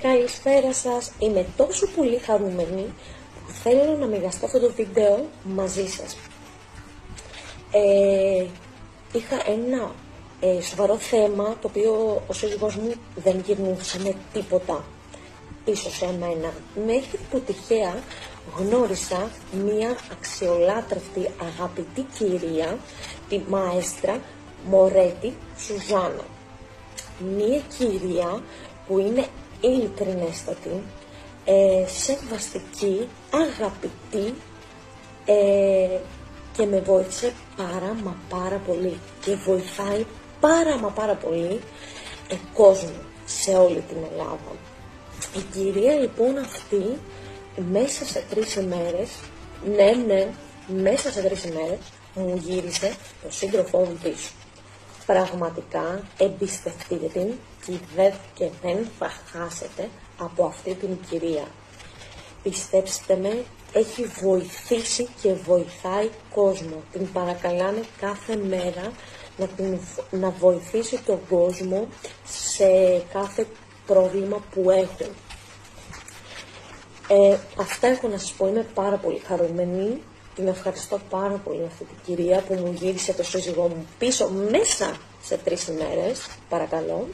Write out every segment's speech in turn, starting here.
Καλησπέρα σας, είμαι τόσο πολύ χαρούμενη που θέλω να μοιραστώ αυτό το βίντεο μαζί σας. Είχα ένα σοβαρό θέμα, το οποίο ο σύζυγός μου δεν γυρνούσε με τίποτα πίσω σε μένα. Μέχρι που τυχαία γνώρισα μία αξιολάτρευτη αγαπητή κυρία, τη μαέστρα Μορέτη Σουζάνα. Μία κυρία που είναι ειλικρινέστατη, σεβαστική, αγαπητή και με βοήθησε πάρα πολύ και βοηθάει πάρα πολύ κόσμο σε όλη την Ελλάδα. Η κυρία λοιπόν αυτή μέσα σε 3 ημέρες, μέσα σε 3 ημέρες μου γύρισε το σύντροφό μου πίσω. Πραγματικά εμπιστευτείτε την και δεν θα χάσετε από αυτή την κυρία. Πιστέψτε με, έχει βοηθήσει και βοηθάει κόσμο. Την παρακαλάνε κάθε μέρα να βοηθήσει τον κόσμο σε κάθε πρόβλημα που έχουν. Αυτά έχω να σας πω, είμαι πάρα πολύ χαρούμενη. Την ευχαριστώ πάρα πολύ αυτή την κυρία που μου γύρισε το σύζυγό μου πίσω μέσα σε 3 ημέρες, παρακαλώ.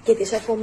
Και της εύχομαι